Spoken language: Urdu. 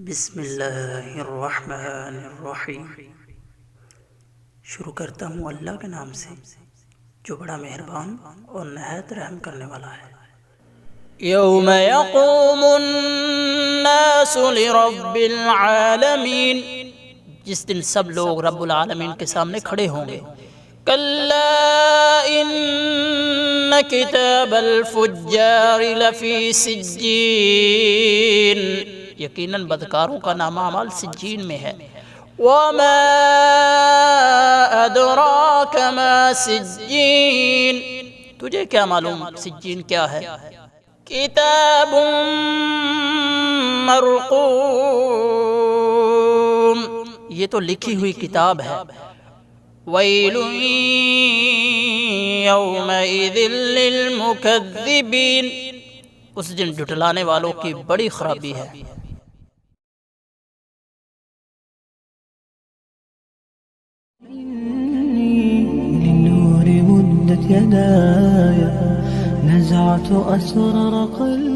بسم اللہ الرحمن الرحیم۔ شروع کرتا ہوں اللہ کے نام سے جو بڑا مہربان اور نہایت رحم کرنے والا ہے۔ یوم یقوم الناس لرب العالمین، جس دن سب لوگ رب العالمین کے سامنے کھڑے ہوں گے۔ کلا ان کتاب الفجار لفی سجین، یقیناً بدکاروں کا نامہ اعمال سجین میں ہے۔ وما ادراک ما سجین، تجھے کیا معلوم سجین کیا ہے؟ کتاب مرقوم، یہ تو لکھی ہوئی کتاب ہے۔ ویل یومئذ للمکذبین، اس دن جھٹلانے والوں کی بڑی خرابی ہے۔ للنور مدت يداي، نزعت أسرار قلبي